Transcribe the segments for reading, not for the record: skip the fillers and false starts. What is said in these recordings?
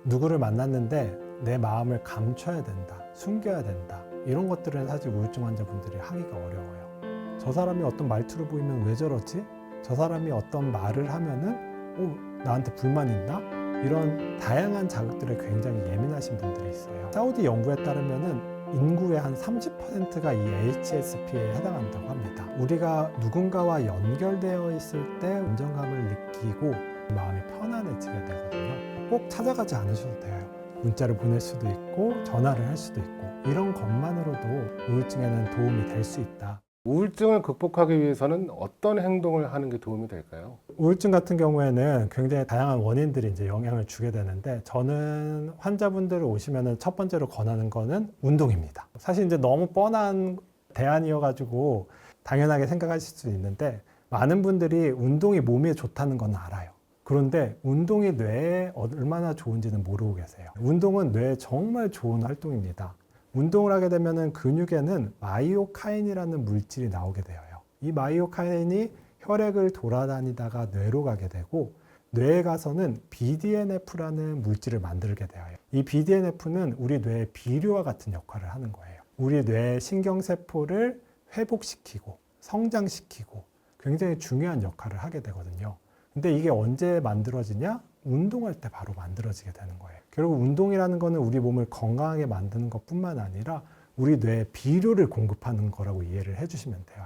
누구를 만났는데 내 마음을 감춰야 된다, 숨겨야 된다, 이런 것들은 사실 우울증 환자분들이 하기가 어려워요. 저 사람이 어떤 말투를 보이면 왜 저러지? 저 사람이 어떤 말을 하면은 나한테 불만 있나? 이런 다양한 자극들에 굉장히 예민하신 분들이 있어요. 사우디 연구에 따르면은 인구의 한 30%가 이 HSP에 해당한다고 합니다. 우리가 누군가와 연결되어 있을 때 안정감을 느끼고 마음이 편안해지게 되거든요. 꼭 찾아가지 않으셔도 돼요. 문자를 보낼 수도 있고 전화를 할 수도 있고, 이런 것만으로도 우울증에는 도움이 될 수 있다. 우울증을 극복하기 위해서는 어떤 행동을 하는 게 도움이 될까요? 우울증 같은 경우에는 굉장히 다양한 원인들이 이제 영향을 주게 되는데, 저는 환자분들 오시면은 첫 번째로 권하는 거는 운동입니다. 사실 이제 너무 뻔한 대안이어가지고 당연하게 생각하실 수 있는데, 많은 분들이 운동이 몸에 좋다는 건 알아요. 그런데 운동이 뇌에 얼마나 좋은지는 모르고 계세요. 운동은 뇌에 정말 좋은 활동입니다. 운동을 하게 되면은 근육에는 마이오카인이라는 물질이 나오게 되어요. 이 마이오카인이 혈액을 돌아다니다가 뇌로 가게 되고, 뇌에 가서는 BDNF라는 물질을 만들게 되어요. 이 BDNF는 우리 뇌의 비료와 같은 역할을 하는 거예요. 우리 뇌의 신경세포를 회복시키고 성장시키고 굉장히 중요한 역할을 하게 되거든요. 근데 이게 언제 만들어지냐? 운동할 때 바로 만들어지게 되는 거예요. 결국 운동이라는 거는 우리 몸을 건강하게 만드는 것뿐만 아니라 우리 뇌에 비료를 공급하는 거라고 이해를 해주시면 돼요.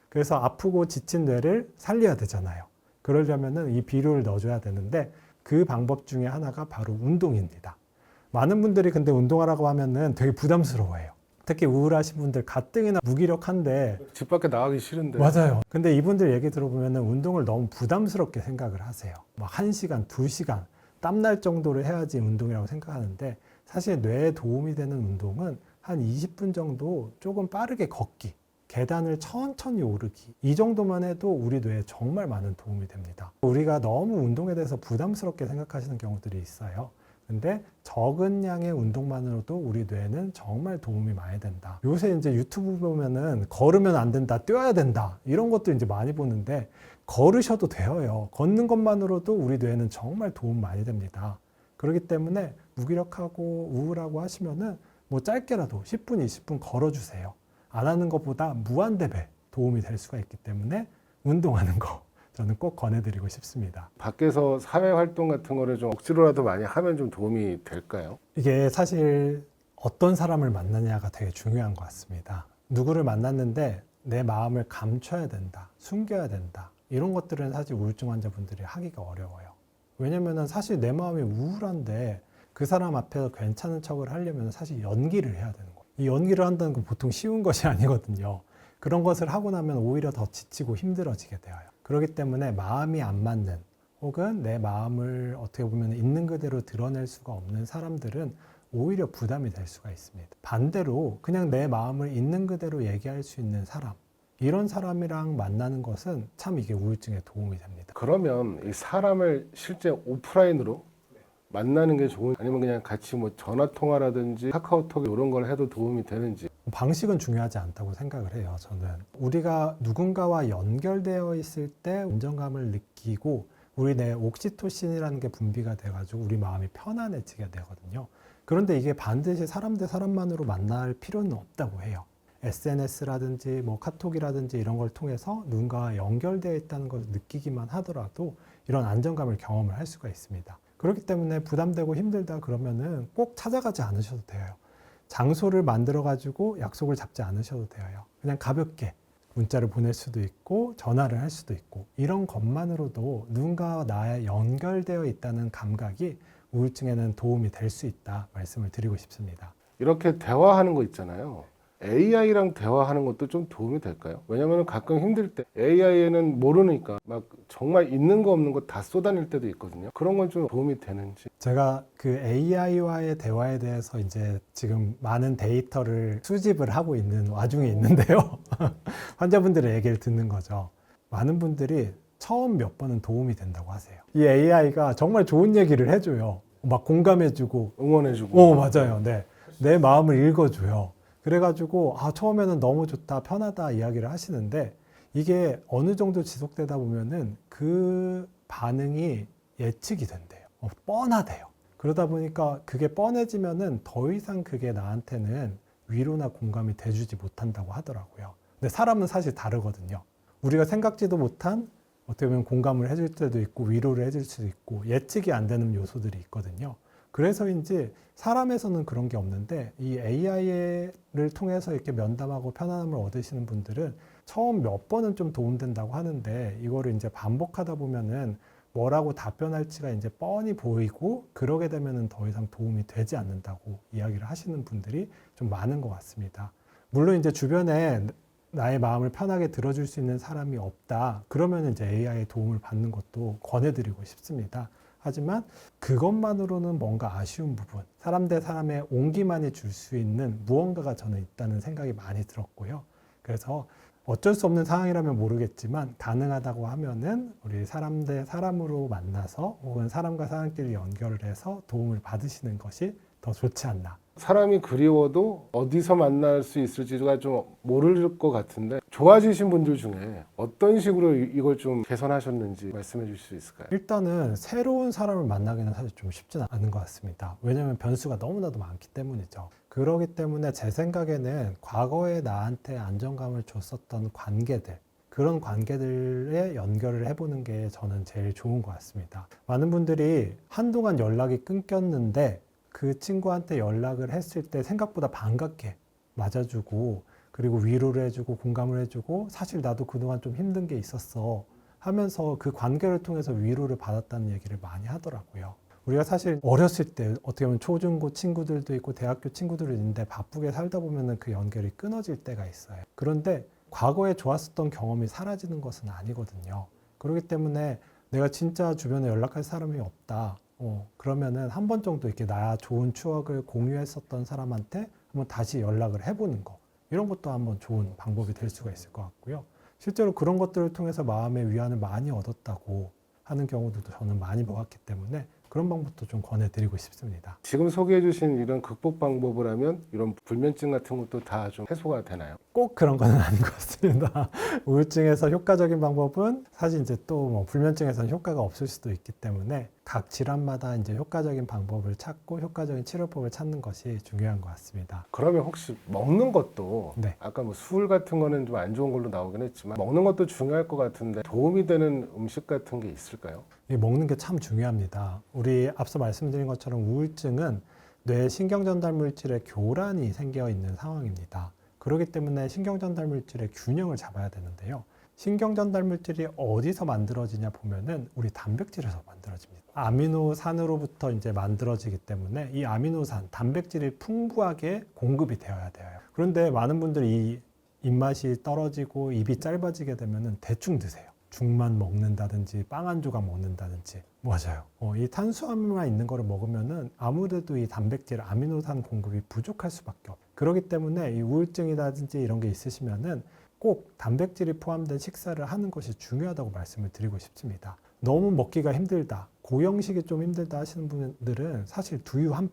그래서 아프고 지친 뇌를 살려야 되잖아요. 그러려면은 이 비료를 넣어줘야 되는데, 그 방법 중에 하나가 바로 운동입니다. 많은 분들이 근데 운동하라고 하면은 되게 부담스러워해요. 특히 우울하신 분들, 가뜩이나 무기력한데. 집 밖에 나가기 싫은데. 맞아요. 근데 이분들 얘기 들어보면은 운동을 너무 부담스럽게 생각을 하세요. 막 1시간, 2시간 땀날 정도를 해야지 운동이라고 생각하는데, 사실 뇌에 도움이 되는 운동은 한 20분 정도 조금 빠르게 걷기, 계단을 천천히 오르기, 이 정도만 해도 우리 뇌에 정말 많은 도움이 됩니다. 우리가 너무 운동에 대해서 부담스럽게 생각하시는 경우들이 있어요. 근데 적은 양의 운동만으로도 우리 뇌에는 정말 도움이 많이 된다. 요새 이제 유튜브 보면은 걸으면 안 된다, 뛰어야 된다, 이런 것도 이제 많이 보는데, 걸으셔도 돼요. 걷는 것만으로도 우리 뇌에는 정말 도움 많이 됩니다. 그렇기 때문에 무기력하고 우울하고 하시면은 뭐 짧게라도 10분, 20분 걸어주세요. 안 하는 것보다 무한대배 도움이 될 수가 있기 때문에 운동하는 거 저는 꼭 권해드리고 싶습니다. 밖에서 사회활동 같은 거를 좀 억지로라도 많이 하면 좀 도움이 될까요? 이게 사실 어떤 사람을 만나냐가 되게 중요한 것 같습니다. 누구를 만났는데 내 마음을 감춰야 된다, 숨겨야 된다, 이런 것들은 사실 우울증 환자분들이 하기가 어려워요. 왜냐면은 사실 내 마음이 우울한데 그 사람 앞에서 괜찮은 척을 하려면 사실 연기를 해야 되는 거예요. 이 연기를 한다는 건 보통 쉬운 것이 아니거든요. 그런 것을 하고 나면 오히려 더 지치고 힘들어지게 되어요. 그렇기 때문에 마음이 안 맞는, 혹은 내 마음을 어떻게 보면 있는 그대로 드러낼 수가 없는 사람들은 오히려 부담이 될 수가 있습니다. 반대로 그냥 내 마음을 있는 그대로 얘기할 수 있는 사람, 이런 사람이랑 만나는 것은 참 이게 우울증에 도움이 됩니다. 그러면 이 사람을 실제 오프라인으로 만나는 게 좋은, 아니면 그냥 같이 뭐 전화 통화라든지 카카오톡 이런 걸 해도 도움이 되는지. 방식은 중요하지 않다고 생각을 해요. 저는 우리가 누군가와 연결되어 있을 때 안정감을 느끼고 우리 내 옥시토신이라는 게 분비가 돼가지고 우리 마음이 편안해지게 되거든요. 그런데 이게 반드시 사람 대 사람만으로 만날 필요는 없다고 해요. SNS라든지 뭐 카톡이라든지 이런 걸 통해서 누군가와 연결되어 있다는 것을 느끼기만 하더라도 이런 안정감을 경험을 할 수가 있습니다. 그렇기 때문에 부담되고 힘들다 그러면은 꼭 찾아가지 않으셔도 돼요. 장소를 만들어 가지고 약속을 잡지 않으셔도 돼요. 그냥 가볍게 문자를 보낼 수도 있고 전화를 할 수도 있고, 이런 것만으로도 누군가와 나에 연결되어 있다는 감각이 우울증에는 도움이 될 수 있다 말씀을 드리고 싶습니다. 이렇게 대화하는 거 있잖아요. AI랑 대화하는 것도 좀 도움이 될까요? 왜냐면 가끔 힘들 때 AI에는 모르니까 막 정말 있는 거 없는 거 다 쏟아낼 때도 있거든요. 그런 건 좀 도움이 되는지. 제가 그 AI와의 대화에 대해서 이제 지금 많은 데이터를 수집을 하고 있는 와중에 있는데요. 환자분들의 얘기를 듣는 거죠. 많은 분들이 처음 몇 번은 도움이 된다고 하세요. 이 AI가 정말 좋은 얘기를 해줘요. 막 공감해주고 응원해주고. 맞아요. 네. 내 마음을 읽어줘요. 그래가지고 처음에는 너무 좋다, 편하다 이야기를 하시는데, 이게 어느 정도 지속되다 보면은 그 반응이 예측이 된대요. 뻔하대요. 그러다 보니까 그게 뻔해지면은 더 이상 그게 나한테는 위로나 공감이 돼주지 못한다고 하더라고요. 근데 사람은 사실 다르거든요. 우리가 생각지도 못한 어떻게 보면 공감을 해줄 때도 있고 위로를 해줄 수도 있고 예측이 안 되는 요소들이 있거든요. 그래서인지 사람에서는 그런 게 없는데 이 AI를 통해서 이렇게 면담하고 편안함을 얻으시는 분들은 처음 몇 번은 좀 도움된다고 하는데 이거를 이제 반복하다 보면은 뭐라고 답변할지가 이제 뻔히 보이고 그러게 되면은 더 이상 도움이 되지 않는다고 이야기를 하시는 분들이 좀 많은 것 같습니다. 물론 이제 주변에 나의 마음을 편하게 들어줄 수 있는 사람이 없다. 그러면 이제 AI의 도움을 받는 것도 권해드리고 싶습니다. 하지만 그것만으로는 뭔가 아쉬운 부분, 사람 대 사람의 온기만이 줄 수 있는 무언가가 저는 있다는 생각이 많이 들었고요. 그래서 어쩔 수 없는 상황이라면 모르겠지만 가능하다고 하면은 우리 사람 대 사람으로 만나서 혹은 사람과 사람끼리 연결을 해서 도움을 받으시는 것이 더 좋지 않나. 사람이 그리워도 어디서 만날 수 있을지가 좀 모를 것 같은데 좋아지신 분들 중에 어떤 식으로 이걸 좀 개선하셨는지 말씀해 주실 수 있을까요? 일단은 새로운 사람을 만나기는 사실 좀 쉽지는 않은 것 같습니다. 왜냐하면 변수가 너무나도 많기 때문이죠. 그렇기 때문에 제 생각에는 과거에 나한테 안정감을 줬었던 관계들, 그런 관계들에 연결을 해보는 게 저는 제일 좋은 것 같습니다. 많은 분들이 한동안 연락이 끊겼는데 그 친구한테 연락을 했을 때 생각보다 반갑게 맞아주고 그리고 위로를 해주고 공감을 해주고 사실 나도 그동안 좀 힘든 게 있었어 하면서 그 관계를 통해서 위로를 받았다는 얘기를 많이 하더라고요. 우리가 사실 어렸을 때 어떻게 보면 초중고 친구들도 있고 대학교 친구들도 있는데 바쁘게 살다 보면은 그 연결이 끊어질 때가 있어요. 그런데 과거에 좋았었던 경험이 사라지는 것은 아니거든요. 그렇기 때문에 내가 진짜 주변에 연락할 사람이 없다. 그러면은 한 번 정도 이렇게 나 좋은 추억을 공유했었던 사람한테 한번 다시 연락을 해보는 거. 이런 것도 한번 좋은 방법이 될 수가 있을 것 같고요. 실제로 그런 것들을 통해서 마음의 위안을 많이 얻었다고 하는 경우도 저는 많이 보았기 때문에 그런 방법도 좀 권해드리고 싶습니다. 지금 소개해 주신 이런 극복 방법을 하면 이런 불면증 같은 것도 다 좀 해소가 되나요? 꼭 그런 건 아닌 것 같습니다. 우울증에서 효과적인 방법은 사실 이제 또 뭐 불면증에서는 효과가 없을 수도 있기 때문에 각 질환마다 이제 효과적인 방법을 찾고 효과적인 치료법을 찾는 것이 중요한 것 같습니다. 그러면 혹시 먹는 것도 네. 아까 뭐 술 같은 거는 좀 안 좋은 걸로 나오긴 했지만 먹는 것도 중요할 것 같은데 도움이 되는 음식 같은 게 있을까요? 이 먹는 게 참 중요합니다. 우리 앞서 말씀드린 것처럼 우울증은 뇌 신경전달 물질의 교란이 생겨 있는 상황입니다. 그렇기 때문에 신경전달 물질의 균형을 잡아야 되는데요. 신경전달 물질이 어디서 만들어지냐 보면은 우리 단백질에서 만들어집니다. 아미노산으로부터 이제 만들어지기 때문에 이 아미노산, 단백질이 풍부하게 공급이 되어야 돼요. 그런데 많은 분들이 이 입맛이 떨어지고 입이 짧아지게 되면은 대충 드세요. 죽만 먹는다든지 빵 한 조각 먹는다든지. 맞아요. 이 탄수화물만 있는 거를 먹으면은 아무래도 이 단백질, 아미노산 공급이 부족할 수밖에 없어요. 그렇기 때문에 이 우울증이라든지 이런 게 있으시면은 꼭 단백질이 포함된 식사를 하는 것이 중요하다고 말씀을 드리고 싶습니다. 너무 먹기가 힘들다, 고형식이 좀 힘들다 하시는 분들은 사실 두유 한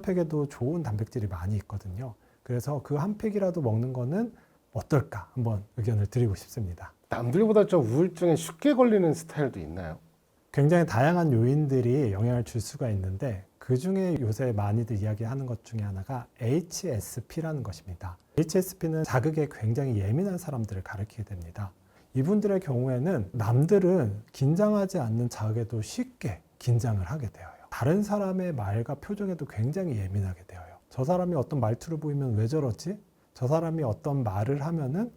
팩에도 좋은 단백질이 많이 있거든요. 그래서 그 한 팩이라도 먹는 거는 어떨까 한번 의견을 드리고 싶습니다. 남들보다 좀 우울증에 쉽게 걸리는 스타일도 있나요? 굉장히 다양한 요인들이 영향을 줄 수가 있는데 그 중에 요새 많이들 이야기하는 것 중에 하나가 HSP라는 것입니다. HSP는 자극에 굉장히 예민한 사람들을 가리키게 됩니다. 이분들의 경우에는 남들은 긴장하지 않는 자극에도 쉽게 긴장을 하게 되어요. 다른 사람의 말과 표정에도 굉장히 예민하게 되어요. 저 사람이 어떤 말투를 보이면 왜 저러지? 저 사람이 어떤 말을 하면은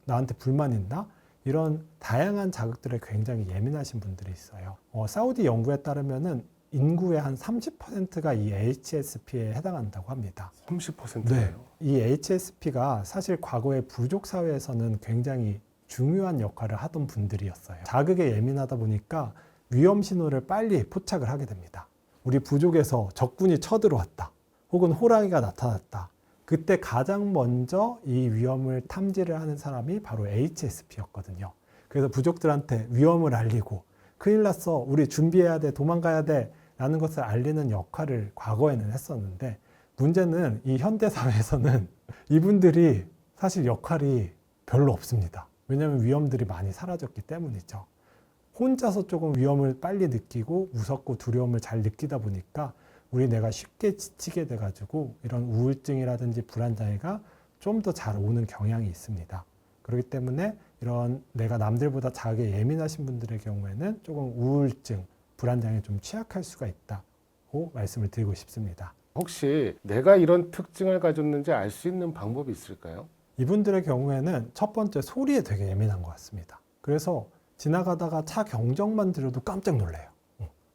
나한테 불만 있나? 이런 다양한 자극들에 굉장히 예민하신 분들이 있어요. 사우디 연구에 따르면은 인구의 한 30%가 이 HSP에 해당한다고 합니다. 30%예요? 네. 이 HSP가 사실 과거의 부족 사회에서는 굉장히 중요한 역할을 하던 분들이었어요. 자극에 예민하다 보니까 위험 신호를 빨리 포착을 하게 됩니다. 우리 부족에서 적군이 쳐들어왔다. 혹은 호랑이가 나타났다. 그때 가장 먼저 이 위험을 탐지를 하는 사람이 바로 HSP였거든요. 그래서 부족들한테 위험을 알리고 큰일 났어, 우리 준비해야 돼, 도망가야 돼 라는 것을 알리는 역할을 과거에는 했었는데 문제는 이 현대사회에서는 이분들이 사실 역할이 별로 없습니다. 왜냐하면 위험들이 많이 사라졌기 때문이죠. 혼자서 조금 위험을 빨리 느끼고 무섭고 두려움을 잘 느끼다 보니까 우리 뇌가 쉽게 지치게 돼가지고 이런 우울증이라든지 불안장애가 좀 더 잘 오는 경향이 있습니다. 그렇기 때문에 이런 내가 남들보다 자극에 예민하신 분들의 경우에는 조금 우울증, 불안장애에 좀 취약할 수가 있다고 말씀을 드리고 싶습니다. 혹시 내가 이런 특징을 가졌는지 알 수 있는 방법이 있을까요? 이분들의 경우에는 첫 번째 소리에 되게 예민한 것 같습니다. 그래서 지나가다가 차 경적만 들어도 깜짝 놀래요.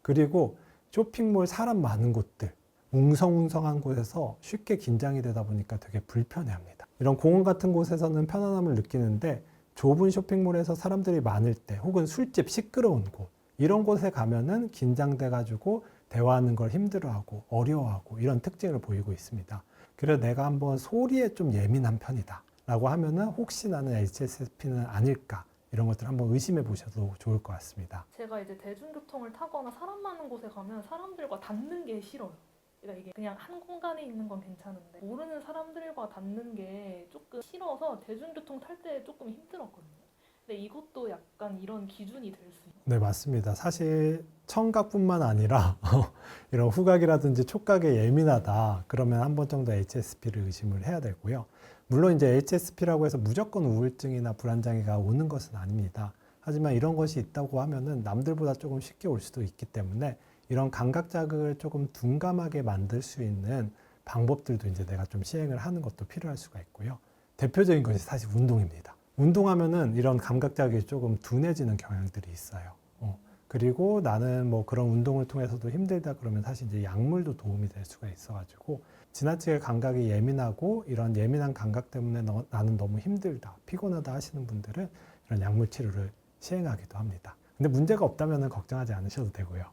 그리고 쇼핑몰 사람 많은 곳들, 웅성웅성한 곳에서 쉽게 긴장이 되다 보니까 되게 불편해합니다. 이런 공원 같은 곳에서는 편안함을 느끼는데 좁은 쇼핑몰에서 사람들이 많을 때 혹은 술집 시끄러운 곳 이런 곳에 가면은 긴장돼가지고 대화하는 걸 힘들어하고 어려워하고 이런 특징을 보이고 있습니다. 그래서 내가 한번 소리에 좀 예민한 편이다 라고 하면은 혹시 나는 HSP는 아닐까 이런 것들 한번 의심해 보셔도 좋을 것 같습니다. 제가 이제 대중교통을 타거나 사람 많은 곳에 가면 사람들과 닿는 게 싫어요. 그러니까 이게 그냥 한 공간에 있는 건 괜찮은데 모르는 사람들과 닿는 게 조금 싫어서 대중교통 탈 때 조금 힘들었거든요. 근데 이것도 약간 이런 기준이 될 수 있어요. 네, 맞습니다. 사실 청각뿐만 아니라 이런 후각이라든지 촉각에 예민하다 그러면 한 번 정도 HSP를 의심을 해야 되고요. 물론 이제 HSP라고 해서 무조건 우울증이나 불안장애가 오는 것은 아닙니다. 하지만 이런 것이 있다고 하면은 남들보다 조금 쉽게 올 수도 있기 때문에 이런 감각 자극을 조금 둔감하게 만들 수 있는 방법들도 이제 내가 좀 시행을 하는 것도 필요할 수가 있고요. 대표적인 것이 사실 운동입니다. 운동하면은 이런 감각 자극이 조금 둔해지는 경향들이 있어요. 그리고 나는 뭐 그런 운동을 통해서도 힘들다 그러면 사실 이제 약물도 도움이 될 수가 있어가지고 지나치게 감각이 예민하고 이런 예민한 감각 때문에 나는 너무 힘들다, 피곤하다 하시는 분들은 이런 약물 치료를 시행하기도 합니다. 근데 문제가 없다면 걱정하지 않으셔도 되고요.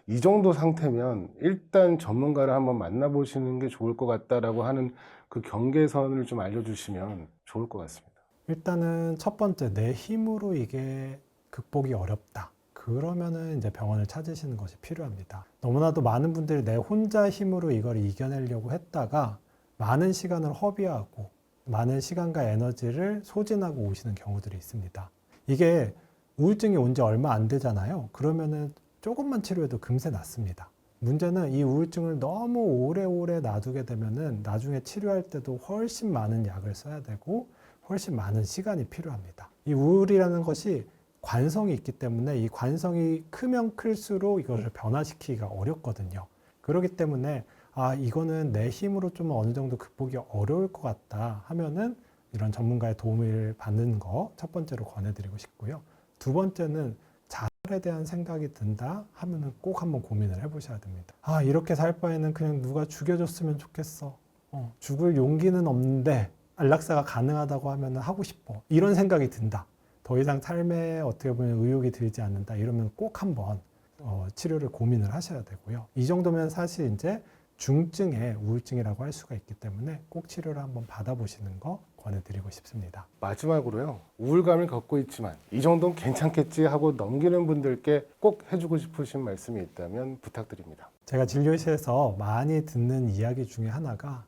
이 정도 상태면 일단 전문가를 한번 만나보시는 게 좋을 것 같다라고 하는 그 경계선을 좀 알려주시면 좋을 것 같습니다. 일단은 첫 번째, 내 힘으로 이게 극복이 어렵다. 그러면은 이제 병원을 찾으시는 것이 필요합니다. 너무나도 많은 분들이 내 혼자 힘으로 이걸 이겨내려고 했다가 많은 시간을 허비하고 많은 시간과 에너지를 소진하고 오시는 경우들이 있습니다. 이게 우울증이 온 지 얼마 안 되잖아요. 그러면은 조금만 치료해도 금세 낫습니다. 문제는 이 우울증을 너무 오래오래 놔두게 되면은 나중에 치료할 때도 훨씬 많은 약을 써야 되고 훨씬 많은 시간이 필요합니다. 이 우울이라는 것이 관성이 있기 때문에 이 관성이 크면 클수록 이것을 변화시키기가 어렵거든요. 그렇기 때문에 이거는 내 힘으로 좀 어느 정도 극복이 어려울 것 같다 하면은 이런 전문가의 도움을 받는 거 첫 번째로 권해드리고 싶고요. 두 번째는 자살에 대한 생각이 든다 하면은 꼭 한번 고민을 해보셔야 됩니다. 이렇게 살 바에는 그냥 누가 죽여줬으면 좋겠어. 죽을 용기는 없는데 안락사가 가능하다고 하면 하고 싶어. 이런 생각이 든다. 더 이상 삶에 어떻게 보면 의욕이 들지 않는다. 이러면 꼭 한번 치료를 고민을 하셔야 되고요. 이 정도면 사실 이제 중증의 우울증이라고 할 수가 있기 때문에 꼭 치료를 한번 받아보시는 거 권해드리고 싶습니다. 마지막으로요. 우울감을 겪고 있지만 이 정도는 괜찮겠지 하고 넘기는 분들께 꼭 해주고 싶으신 말씀이 있다면 부탁드립니다. 제가 진료실에서 많이 듣는 이야기 중에 하나가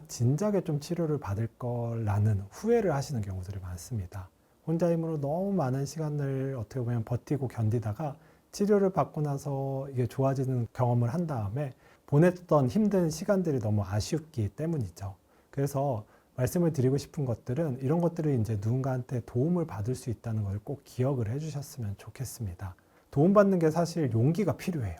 진작에 좀 치료를 받을 거라는 후회를 하시는 경우들이 많습니다. 혼자 힘으로 너무 많은 시간을 어떻게 보면 버티고 견디다가 치료를 받고 나서 이게 좋아지는 경험을 한 다음에 보냈던 힘든 시간들이 너무 아쉽기 때문이죠. 그래서 말씀을 드리고 싶은 것들은 이런 것들을 이제 누군가한테 도움을 받을 수 있다는 걸 꼭 기억을 해주셨으면 좋겠습니다. 도움받는 게 사실 용기가 필요해요.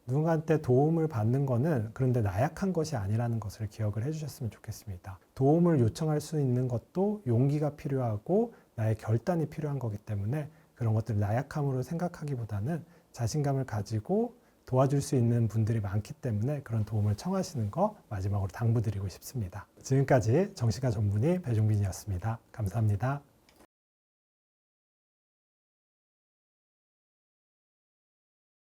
누군가한테 도움을 받는 거는 그런데 나약한 것이 아니라는 것을 기억을 해주셨으면 좋겠습니다. 도움을 요청할 수 있는 것도 용기가 필요하고 나의 결단이 필요한 거기 때문에 그런 것들을 나약함으로 생각하기보다는 자신감을 가지고 도와줄 수 있는 분들이 많기 때문에 그런 도움을 청하시는 거 마지막으로 당부드리고 싶습니다. 지금까지 정신과 전문의 배종빈이었습니다. 감사합니다.